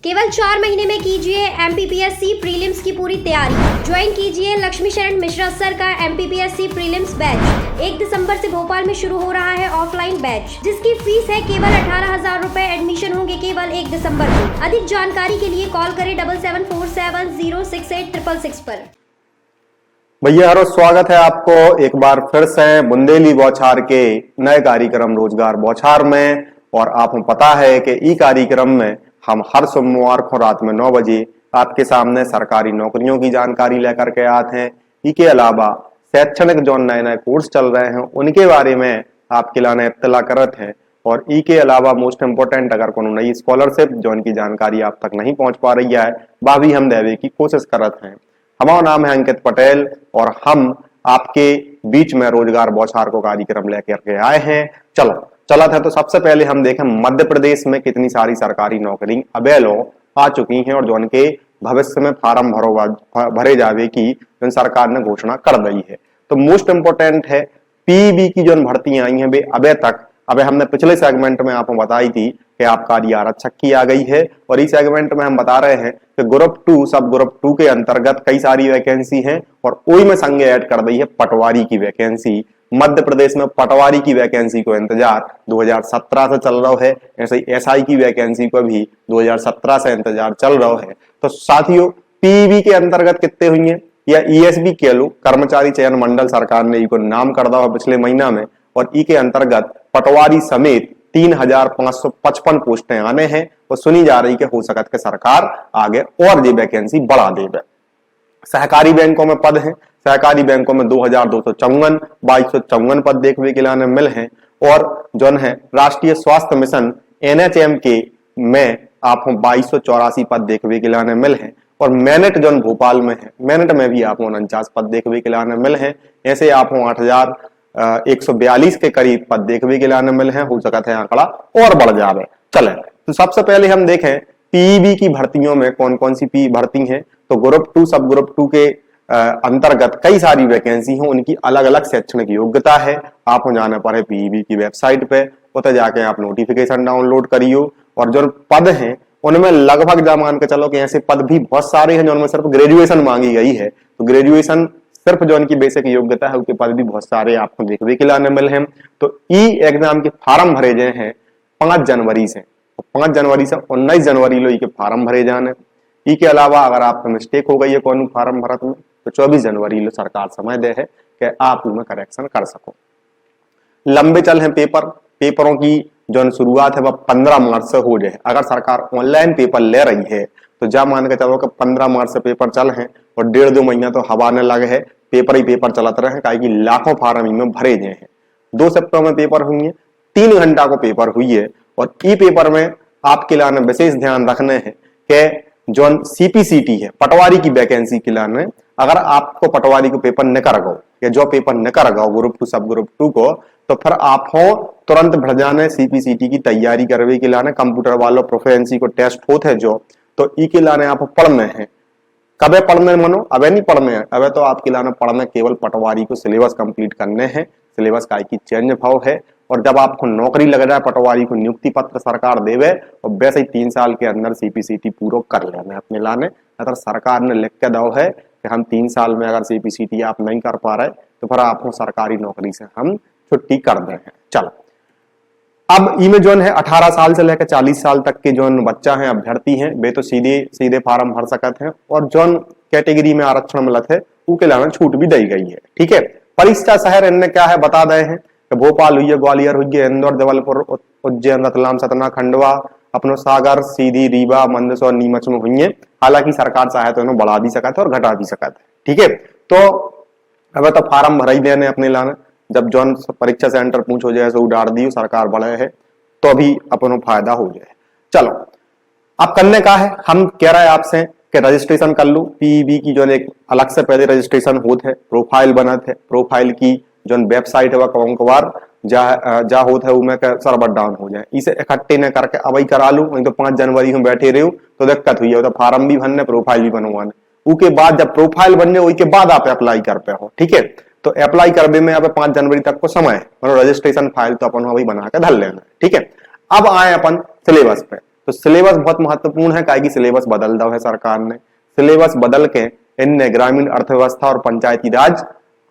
केवल 4 महीने में कीजिए MPPSC प्रीलिम्स की पूरी तैयारी। ज्वाइन कीजिए लक्ष्मी शरण मिश्रा सर का MPPSC प्रीलिम्स बैच। 1 दिसंबर से भोपाल में शुरू हो रहा है ऑफलाइन बैच, जिसकी फीस है केवल 18,000 रुपए। एडमिशन होंगे केवल 1 दिसंबर को। अधिक जानकारी के लिए कॉल करें 7747068666 पर। भैया हरो स्वागत है आपको एक बार फिर से बुंदेली बौछार के नए कार्यक्रम रोजगार बौछार में। और आपको पता है कि ई कार्यक्रम में हम हर सोमवार को रात में 9 बजे आपके सामने सरकारी नौकरियों की जानकारी लेकर के आते हैं। ई के अलावा शैक्षणिक जो नए नए कोर्स चल रहे हैं उनके बारे में आपके लाने इत्तला करते हैं। और ई के अलावा मोस्ट इम्पोर्टेंट अगर कोनो नई स्कॉलरशिप जो उनकी जानकारी आप तक नहीं पहुंच पा रही है वह भी हम देवे की कोशिश करते हैं। हमारा नाम है अंकित पटेल और हम आपके बीच में रोजगार बौछार को कार्यक्रम लेकर के आए हैं। चला था तो सबसे पहले हम देखें मध्य प्रदेश में कितनी सारी सरकारी नौकरी अवेलो आ चुकी हैं और जो उनके भविष्य में फार्म भरे जावे की सरकार ने घोषणा कर दी है। तो मोस्ट इंपोर्टेंट है पीईबी की जो भर्तियां आई हैं वे अबे हमने पिछले सेगमेंट में आपको बताई थी कि आबकारी आरक्षक की आ गई है और इस सेगमेंट में हम बता रहे हैं कि ग्रुप 2 सब ग्रुप 2 के अंतर्गत कई सारी वैकेंसी हैं और ओई में संगे ऐड कर दी है पटवारी की वैकेंसी। मध्य प्रदेश में पटवारी की वैकेंसी को इंतजार 2017 से चल रहा है, ऐसे ही एसआई की वैकेंसी को भी 2017 से इंतजार चल रहा है। तो साथियों पीईबी के अंतर्गत कितने हुई है या ईएसबी कह लो, कर्मचारी चयन मंडल सरकार ने इको नाम कर दिया पिछले महीना में और ई के अंतर्गत पटवारी समेत 3,555 पोस्टें आने हैं और सुनी जा रही कि हो सकता है सरकार आगे और ये वैकेंसी बढ़ा देवे। सहकारी बैंकों में पद हैं, सहकारी बैंकों में 2,254 2254 पद देखने के लिए मिल हैं और जो है राष्ट्रीय स्वास्थ्य मिशन NHM के में आपको 2284 पद देखने के लिए मिल हैं और मेनेट जो भोपाल में है मेनेट में भी आपको 49 पद देखने के लिए मिल हैं। ऐसे आपको 8,142 के करीब पद देखने के लिए मिल हैं। हो सकता है आंकड़ा और बढ़ जावे। चले तो सबसे पहले हम देखें पीईबी की भर्तियों में कौन कौन सी पी भर्ती हैं। तो ग्रुप 2 सब ग्रुप 2 के अंतर्गत कई सारी वैकेंसी हैं, उनकी अलग अलग शैक्षणिक योग्यता है। आपको जाना पड़े पीईबी की वेबसाइट पे, उतर जाके आप नोटिफिकेशन डाउनलोड करियो और जो पद हैं उनमें लगभग जा मान के चलो कि ऐसे पद भी बहुत सारे हैं जो उनमें सिर्फ ग्रेजुएशन मांगी गई है। तो ग्रेजुएशन सिर्फ जो उनकी बेसिक योग्यता है उसके पद भी बहुत सारे आपको देखने के लिए मिल हैं। तो ई एग्जाम के फार्म भरे गए हैं 5 जनवरी से, 5 जनवरी से 19 जनवरी लो के फार्म भरे जाने। ई के अलावा अगर आपको मिस्टेक हो गई है कौन फार्म भरत में तो 24 जनवरी लो सरकार समय दे है कि आप उनमें करेक्शन कर सको। लंबे चल हैं पेपरों की जो शुरुआत है वह 15 मार्च से हो जाए। अगर सरकार ऑनलाइन पेपर ले रही है तो जा मान के चलो कि 15 मार्च से पेपर चल हैं और 1.5-2 महीना तो हवा ने लगे है, पेपर ही पेपर चलते रहे कि लाखों फार्म इनमें भरे गए हैं। 2 सप्ताह में पेपर हुई है, 3 घंटा को पेपर हुई है और ई पेपर में आपके लिए विशेष ध्यान रखने हैं कि जो CPCT है पटवारी की वैकेंसी के लिए अगर आपको पटवारी को पेपर न कर गो या जो पेपर न कर गो ग्रुप 2 सब ग्रुप 2 को तो फिर आप हो तुरंत भर जाने CPCT की तैयारी करवे के लिए कंप्यूटर वालों प्रोफिशिएंसी को टेस्ट होते हैं जो तो ई के लिए आप पढ़ने हैं। कबे पढ़ने मनो अबे नहीं पढ़ने हैं, अबे तो आपके लिए पढ़ने केवल पटवारी को सिलेबस कंप्लीट करने हैं। सिलेबस का की चेंज भाव है और जब आपको नौकरी लग जाए पटवारी को नियुक्ति पत्र सरकार देवे और वैसे ही 3 साल के अंदर CPCT पूरा कर लेना अपने लाने। अगर सरकार ने लिख के दो है कि हम 3 साल में अगर CPCT आप नहीं कर पा रहे तो फिर आपको सरकारी नौकरी से हम छुट्टी कर दे हैं। चलो अब ई में जो है 18 साल से लेकर 40 साल तक के जो बच्चा है अभ्यर्थी हैं वे तो सीधे फार्म भर सकते हैं और जो कैटेगरी में आरक्षण मिलत है उनके लिए छूट भी दी गई है। ठीक है, परीक्षा शहर इनने क्या है बता दे हैं कि भोपाल हुई है, ग्वालियर हुई है, इंदौर, जबलपुर, उज्जैन, रतलाम, सतना, खंडवा, अपनो सागर, सीधी, रीवा, मंदसौर, नीमच में हुई है। हालांकि सरकार चाहे तो इन्हें बढ़ा भी सकता है और घटा भी सकता है। ठीक है, तो अब तो फार्म भरा ही देने अपने लाने जब जौन परीक्षा सेंटर पूछो जाए सो डाल दी सरकार बढ़े है तो अभी अपनो फायदा हो जाए। चलो अब करने का है हम कह रहे हैं आपसे कि रजिस्ट्रेशन कर लो। पीईबी की जो एक अलग से पहले रजिस्ट्रेशन होते है, प्रोफाइल बनत है, प्रोफाइल की जो वेबसाइट है वह कौन जा होता है उनमें सर्वर डाउन हो जाए। इसे इकट्ठे न करके अब करा लू तो 5 जनवरी में बैठे रहो तो दिक्कत हुई है। तो फार्म भी भरने प्रोफाइल भी बनवाने उसके बाद जब प्रोफाइल बनने उसके बाद आप अप्लाई कर पे हो। ठीक है, तो अप्लाई करने में अब 5 जनवरी तक को समय है, मतलब रजिस्ट्रेशन फाइल तो अपन अभी बना के धर लेना। ठीक है, अब आए अपन सिलेबस पे। तो तो सिलेबस बहुत महत्वपूर्ण है, काहे कि सिलेबस बदल दो है सरकार ने। सिलेबस बदल के इनने ग्रामीण अर्थव्यवस्था और पंचायती राज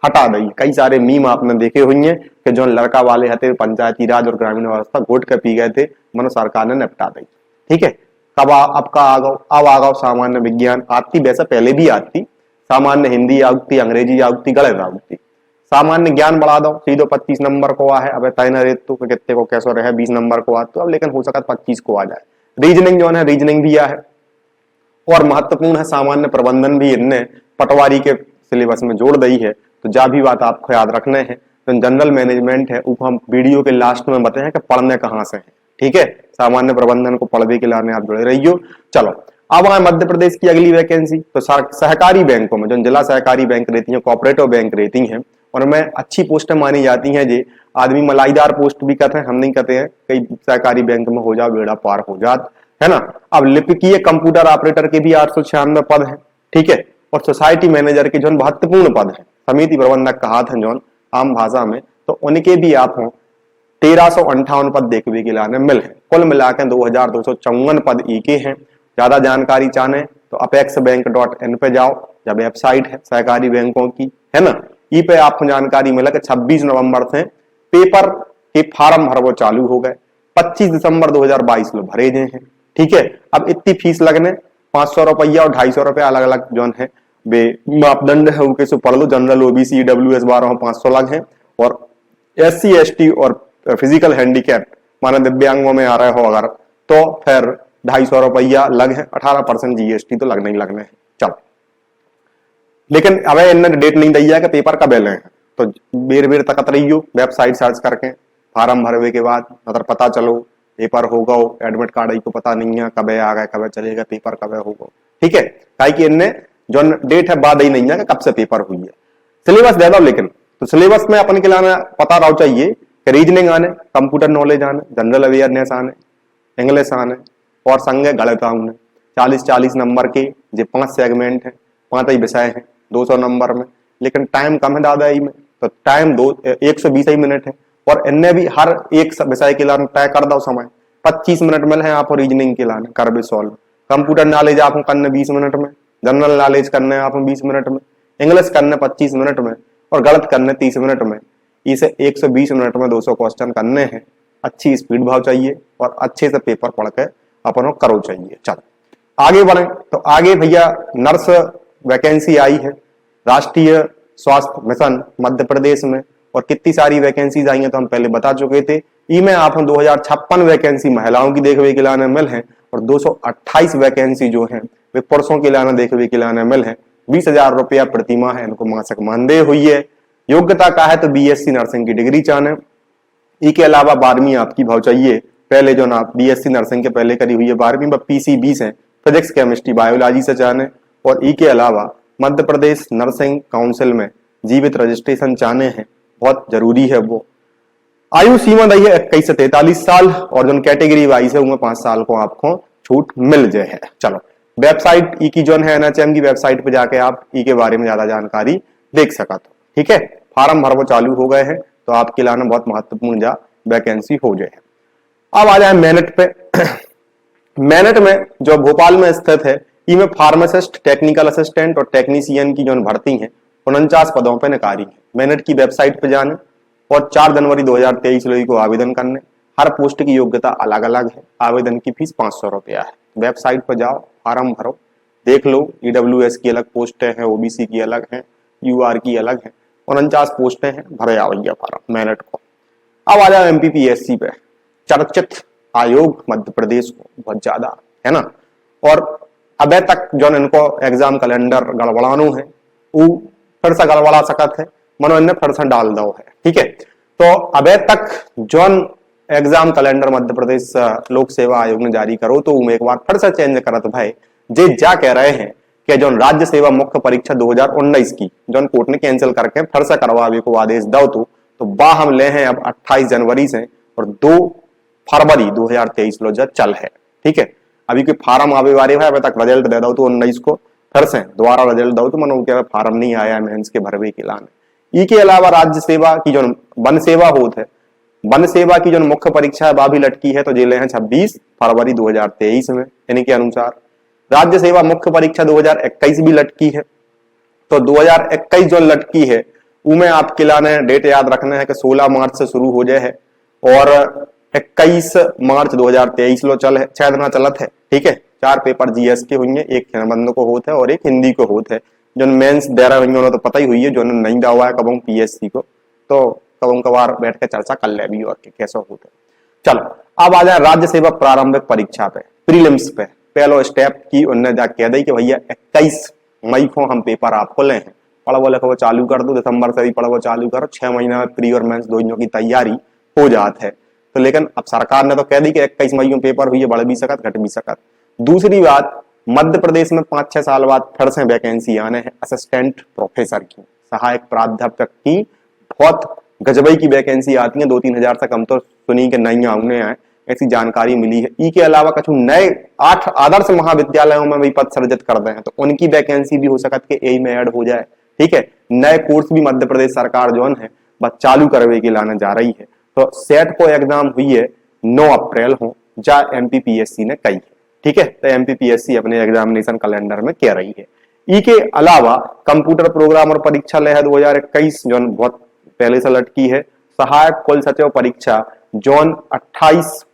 हटा दी। कई सारे मीम आपने देखे हुए हैं कि जो लड़का वाले हते पंचायती राज और ग्रामीण व्यवस्था घोट के पी गए थे, मनो सरकार ने निपटा दी। ठीक है, कब आपका आ गो, अब आ गो सामान्य विज्ञान। आती वैसे पहले भी आती, सामान्य हिंदी आउती, अंग्रेजी आउती, गणित आउती। सामान्य ज्ञान बढ़ा दो, सीधो 25 नंबर को आ है। अब तय न रेत तो कितने को कैसो रहे 20 नंबर को आ तो अब, लेकिन हो सकता 25 को आ जाए। रीजनिंग जो है रीजनिंग भी आ है और महत्वपूर्ण है सामान्य प्रबंधन भी इनने पटवारी के सिलेबस में जोड़ दी है। तो जा भी बात आपको याद रखने हैं। तो जनरल मैनेजमेंट है, ऊपर हम वीडियो के लास्ट में बताए हैं कि पढ़ने कहाँ से है। ठीक है, सामान्य प्रबंधन को पढ़ने के लाने आप जुड़े रहियो। चलो अब आए मध्य प्रदेश की अगली वैकेंसी। तो सहकारी बैंकों में जो जिला सहकारी बैंक रहती है, कोऑपरेटिव बैंक रहती हैं, उनमें अच्छी पोस्टें मानी जाती हैं। जी आदमी मलाईदार पोस्ट भी कहते हैं, हम नहीं कहते हैं। कई सहकारी बैंक में हो जाओ बेड़ा पार हो जात है ना। अब लिपिकीय कंप्यूटर ऑपरेटर के भी 896 पद है। ठीक है, और सोसाइटी मैनेजर के जो महत्वपूर्ण पद है, समिति प्रबंधक कहा था जो आम भाषा में, तो उनके भी आप हो 1358 पद देखने के लाने मिल है। कुल मिलाकर 2254 पद ई के हैं। ज्यादा जानकारी चाहे तो apexbank.in पे जाओ, जब वेबसाइट है सहकारी बैंकों की, है ना। ई पे आपको जानकारी मिला कि 26 नवंबर से पेपर के फार्म भरवो चालू हो गए। 25 दिसंबर 2022 में भरे गए हैं। ठीक है, अब इतनी फीस लगने 500 रुपया और 250 रुपया अलग अलग जो है वे मापदंड है उनके से पढ़ लो। जनरल ओबीसी EWS 12 500 लग है, और SC ST और फिजिकल हैंडीकैप माने दिव्यांगों में आ रहे हो अगर, तो फिर 250 रुपया लग है। 18% GST तो लगने ही लगने हैं। चलो, लेकिन अब इन्होंने डेट नहीं दी है कि पेपर कब ले हैं, तो बेर बेर तकत रहियो वेबसाइट सर्च करके फार्म भरवे के बाद, मतलब पता चलो पेपर होगा। एडमिट कार्ड को पता नहीं है कब आ गए, कब चलेगा पेपर, कब होगा। ठीक है, ताकि कि इनने जो डेट है बाद ही नहीं है कि कब से पेपर हुई है। सिलेबस दे दो, लेकिन तो सिलेबस में अपन के लाना पता रहो चाहिए कि रीजनिंग आने, कंप्यूटर नॉलेज आने, जनरल अवेयरनेस आने, इंग्लिश आने और संगे गणित आने। 40-40 नंबर के जो 5 सेगमेंट है, 5 ही विषय है 200 नंबर में, लेकिन टाइम कम है दादा ही में, तो टाइम 120 ही मिनट है। और इनने भी हर एक विषय के लाने तय कर दो समय। 25 मिनट मिले हैं आप रीजनिंग के लाने कर भी सॉल्व। कंप्यूटर नॉलेज आप करने 20 मिनट में, जनरल नॉलेज करने आप 20 मिनट में, इंग्लिश करने 25 मिनट में और गणित करने 30 मिनट में। इसे 120 मिनट में 200 क्वेश्चन करने हैं। अच्छी स्पीड भाव चाहिए और अच्छे से पेपर पढ़ के अपन करो चाहिए। चलो आगे बढ़े, तो आगे भैया नर्स वैकेंसी आई है राष्ट्रीय स्वास्थ्य मिशन मध्य प्रदेश में, और कितनी सारी वैकेंसीज आई हैं तो हम पहले बता चुके थे। इनमें आप 2056 वैकेंसी महिलाओं की देखने के लाने मिल है, और 228 वैकेंसी जो है वे पुरुषों के लाने देखने के लाने मिल है। 20,000 रुपया प्रतिमाह है इनको मासिक मानदेय हुई है। योग्यता का है तो BSc नर्सिंग की डिग्री चाहे, इसके अलावा 12वीं आपकी भाव चाहिए। पहले जो ना BSc नर्सिंग के पहले करी हुई है 12वीं PC20 है, फिजिक्स केमिस्ट्री बायोलॉजी से चाहे, और इसके अलावा मध्य प्रदेश नर्सिंग काउंसिल में जीवित रजिस्ट्रेशन चाहने हैं, बहुत जरूरी है वो। आयु सीमा दी है 21 से 43 साल, और जो कैटेगरी वाइज है उनमें 5 साल को आपको छूट मिल जाए। चलो वेबसाइट ई की जो है NHM की वेबसाइट पे जाके आप ई के बारे में ज्यादा जानकारी देख सका। तो ठीक है, फार्म भरवो चालू हो गए हैं, तो आपके लाने बहुत महत्वपूर्ण जा वैकेंसी हो जाए। अब आ जाए मेरिट पे। मेरिट में जो भोपाल में स्थित है, इनमें फार्मासिस्ट, टेक्निकल असिस्टेंट और टेक्नीशियन की जो भर्ती है 49 पदों पे निकारी है। मेरिट की वेबसाइट पे जाने और 4 जनवरी 2023 को आवेदन करने। हर पोस्ट की योग्यता अलग अलग है। आवेदन की फीस 500 रुपया है। वेबसाइट पर जाओ, फार्म भरो, देख लो। EWS की अलग पोस्टें हैं, OBC की अलग है, UR की अलग है। 49 पोस्टें हैं, भरे आओ भैया फार्म मेरिट को। अब आ जाओ MPPSC पे, चर्चित आयोग मध्य प्रदेश को बहुत ज्यादा है ना, और अबे तक जो इनको एग्जाम कैलेंडर गड़बड़ानो है वो फिर से गड़बड़ा सकत है, मनो इन्हें फिर से डाल दो है। ठीक है, तो अबे तक जो एग्जाम कैलेंडर मध्य प्रदेश लोक सेवा आयोग ने जारी करो, तो एक बार फिर से चेंज करत भाई। जे जा कह रहे हैं कि जो राज्य सेवा मुख्य परीक्षा 2019 की जो कोर्ट ने कैंसिल करके फिर से करवावे को आदेश दो, तो बा हम ले हैं अब 28 जनवरी से और 2 फरवरी 2023 लो जब चल है। ठीक है, अभी कोई फार्म आवे वाले है, अभी तक रिजल्ट दे दो तो 19 को फिर से दोबारा रिजल्ट दो, तो मनो क्या फार्म नहीं आया मेंस के भरवे के लाने। इसके अलावा राज्य सेवा की जो वन सेवा होत है वन सेवा की जो मुख्य परीक्षा है वह भी लटकी है, तो जिले हैं 26 फरवरी 2023 में इनके अनुसार। राज्य सेवा मुख्य परीक्षा 2021 भी लटकी है, तो 2021 जो लटकी है उनमें आपके लाने डेट याद रखना है कि 16 मार्च से शुरू हो जाए है और 21 मार्च 2023 लो चल है, 6 दिन चलत है। ठीक है, 4 पेपर जीएस के हुई है, एक हिंदी को होता है और एक हिंदी को होता है। जो मेंस दे रहे होंगे तो पता ही हुई है, जो नहीं दा हुआ है कब पीएससी को तो कब कबार बैठ के चर्चा कर ले भी और कैसा होता है। चलो अब आ जाए राज्य सेवा प्रारंभिक परीक्षा पे, प्रीलिम्स पे। पहलो स्टेप की उन्होंने जाके कह दी कि भैया 21 मई को हम पेपर आपको ले हैं, पढ़ो लिखो चालू कर दो, दिसंबर से भी पढ़ो चालू करो, 6 महीने में प्री और मेंस दोनों की तैयारी हो जाती है। तो लेकिन अब सरकार ने तो कह दी कि 21 मई को पेपर हुई है, बढ़ भी सकत घट भी सकत। दूसरी बात, मध्य प्रदेश में 5-6 साल बाद फिर से वैकेंसी आने हैं असिस्टेंट प्रोफेसर की, सहायक प्राध्यापक की बहुत गजबई की वैकेंसी आती है, 2-3 हजार से कम तो सुनी के नहीं आने आए, ऐसी जानकारी मिली है। ई के अलावा कुछ नए 8 आदर्श महाविद्यालयों में भी पद सृजित कर रहे हैं, तो उनकी वैकेंसी भी हो सकत के यही में ऐड हो जाए। ठीक है, नए कोर्स भी मध्य प्रदेश सरकार जो है बस चालू करवे के लाने जा रही है। तो सेट को एग्जाम हुई है 9 अप्रैल हो जा एमपीपीएससी ने कही है। ठीक है, तो एमपीपीएससी अपने एग्जामिनेशन कैलेंडर में कह रही है। ई के अलावा कंप्यूटर प्रोग्राम और परीक्षा ले है 2021 जो बहुत पहले से लटकी है। सहायक कुल सचिव परीक्षा जोन 28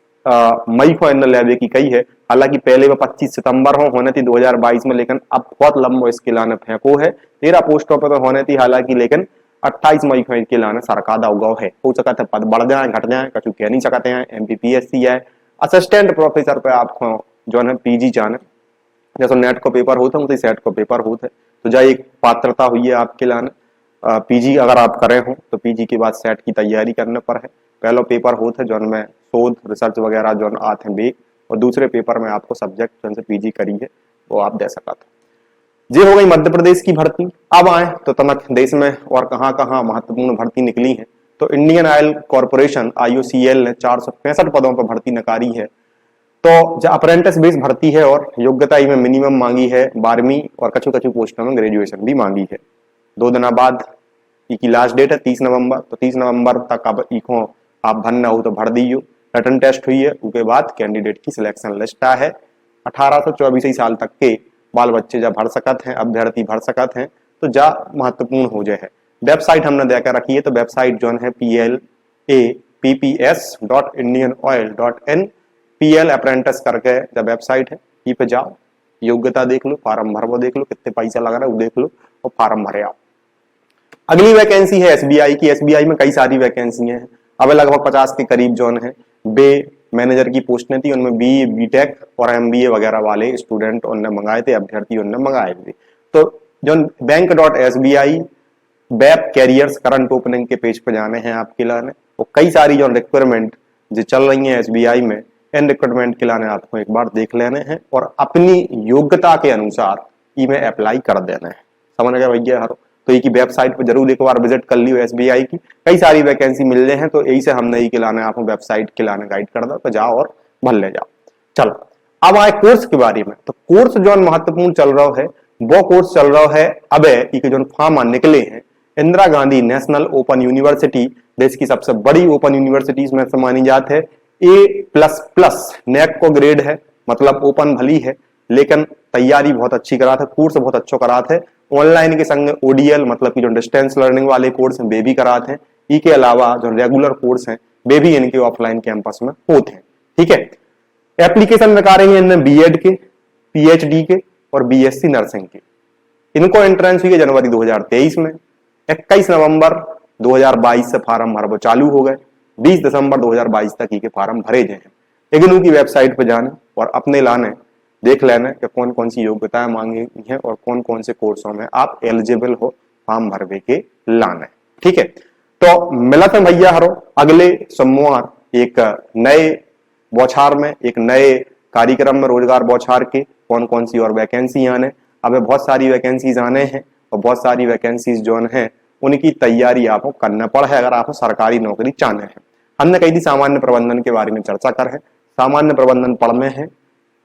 मई को इन लेवे की कही है, हालांकि पहले वो 25 सितंबर होने थी 2022 में, लेकिन अब बहुत लंबो इसके लाने फेंको है। 13 पोस्टों पर तो होने थी हालांकि, लेकिन 28 मई को इनके लाने सरकार का उगाव है। हो सकता है पद बढ़ जाए घट जाए, कछु कह नहीं सकते हैं। एमपीपीएससी है असिस्टेंट प्रोफेसर पे आपको जो है पीजी जाने, जैसे नेट को पेपर होता है उसी सेट को पेपर होता है, तो जा एक पात्रता हुई है आपके लाने। पीजी अगर आप करे हो तो पीजी के बाद सेट की तैयारी करने पर है। पहला पेपर होता है जो में शोध रिसर्च वगैरह जो आते हैं बेग, और दूसरे पेपर में आपको सब्जेक्ट जो पीजी करी है वो आप दे सका था। ये हो गई मध्य प्रदेश की भर्ती। अब आए तो तमक देश में और कहां कहां महत्वपूर्ण भर्ती निकली है। तो इंडियन ऑयल कॉर्पोरेशन IOCL ने 465 पदों पर भर्ती नकारी है। तो जो अप्रेंटिस बेस भर्ती है और योग्यता में मिनिमम मांगी है 12वीं और कछु कछु पोस्टों में ग्रेजुएशन भी मांगी है। 2 दिन बाद की लास्ट डेट है 30 नवंबर, तो 30 नवंबर तक अब इको आप भरना हो तो भर दीजिए। रिटन टेस्ट हुई है, उसके बाद कैंडिडेट की सिलेक्शन लिस्ट है। 18 से 24 साल तक के बाल बच्चे जब भर सकते हैं, अभ्यर्थी भर सकते हैं, तो जा महत्वपूर्ण हो जाए है। वेबसाइट हमने देकर रखी है, तो वेबसाइट जो है PLAPPS.IndianOil.in PL अप्रेंटिस करके जब वेबसाइट है, ये पे जाओ, योग्यता देख लो, फार्म भरवो देख लो, कितने पैसा लग रहा है वो देख लो और फार्म भरे आओ। अगली वैकेंसी है एसबीआई की। एसबीआई में कई सारी वैकेंसी हैं, अब लगभग 50 के करीब जोन है। बे मैनेजर की पोस्टें थी, उनमें BE BTech और MBA वगैरह वाले स्टूडेंट उनने मंगाए थे, अभ्यर्थी उनने मंगाए थे। तो जो बैंक.SBI वेब कैरियर्स करंट ओपनिंग के पेज पे जाने हैं आपके लाने, और कई सारी जो रिक्वायरमेंट जो चल रही है SBI में, इन रिक्वायरमेंट के लाने आपको एक बार देख लेने हैं और अपनी योग्यता के अनुसार इमें अप्लाई कर देना है। समझ गए भैया हरो? तो ये की वेबसाइट पर जरूर एक बार विजिट कर लियो। SBI की कई सारी वैकेंसी मिल रहे हैं, तो यही से हमने ही के लाने आपको वेबसाइट के लाने गाइड कर दो, तो जाओ और भर ले जाओ। चलो अब आए कोर्स के बारे में। तो कोर्स जो महत्वपूर्ण चल रहा है वो कोर्स चल रहा है अब जो फॉर्म निकले हैं। Indira Gandhi national open university देश की सबसे बड़ी ओपन यूनिवर्सिटीज में से मानी जाती है। A++ नेक को ग्रेड है, मतलब ओपन भली है, लेकिन तैयारी बहुत अच्छी कराते है, कोर्स बहुत अच्छा कराते है। ऑनलाइन के संग ODL मतलब कि जो डिस्टेंस लर्निंग वाले कोर्स हैं वे भी कराते हैं। ई के अलावा जो रेगुलर कोर्स हैं वे भी इनके ऑफलाइन कैंपस में होते हैं। ठीक है, एप्लीकेशन निकालेंगे इनमें B.Ed के, PhD के और BSc नर्सिंग के। इनको एंट्रेंस हुई है जनवरी 2023 में। 21 नवंबर 2022 से फार्म भरना चालू हो गए। 20 दिसंबर 2022 तक ही के फार्म भरे गए हैं। इग्नू की वेबसाइट पर जाने और अपने लाने देख लेना कि कौन कौन सी योग्यताएं मांगी हैं और कौन कौन से कोर्सों में आप एलिजिबल हो फॉर्म भरवे के लाने। ठीक है, तो मिलत है भैया हरो अगले सोमवार एक नए बौछार में, एक नए कार्यक्रम में, रोजगार बौछार के कौन कौन सी और वैकेंसी आने। अब बहुत सारी वैकेंसीज आने हैं और बहुत सारी वैकेंसीज जो है उनकी तैयारी आपको करना पड़ है अगर आपको सरकारी नौकरी चाहना है। हमने कही थी सामान्य प्रबंधन के बारे में चर्चा कर है। सामान्य प्रबंधन पढ़ने हैं,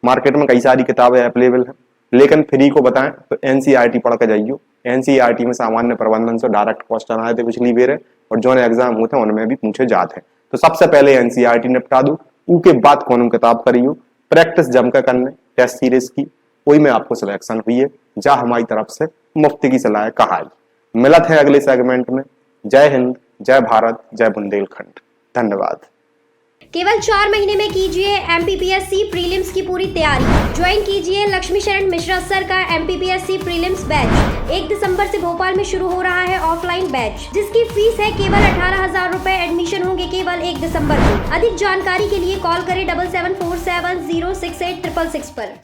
मार्केट में कई सारी किताबें अवेलेबल हैं, लेकिन फ्री को बताएं तो NCERT पढ़ के जाइयो। NCERT में सामान्य प्रबंधन से डायरेक्ट क्वेश्चन आए थे पिछली बेर, और जो एग्जाम होते हैं उनमें भी पूछे जाते हैं। तो सबसे पहले एनसीईआरटी निपटा दूं, उसके बाद कौन किताब करियो, प्रैक्टिस जम कर करने टेस्ट सीरीज की, वही में आपको सिलेक्शन हुई है, जा हमारी तरफ से मुफ्त की सलाह कहा। मिलत है अगले सेगमेंट में। जय हिंद, जय भारत, जय बुंदेलखंड। धन्यवाद। केवल 4 महीने में कीजिए एमपीपीएससी प्रीलिम्स की पूरी तैयारी। ज्वाइन कीजिए लक्ष्मी शरण मिश्रा सर का एमपीपीएससी प्रीलिम्स बैच। 1 दिसंबर से भोपाल में शुरू हो रहा है ऑफलाइन बैच, जिसकी फीस है केवल 18,000 रुपए। एडमिशन होंगे केवल 1 दिसंबर को। अधिक जानकारी के लिए कॉल करें 7747068666 पर।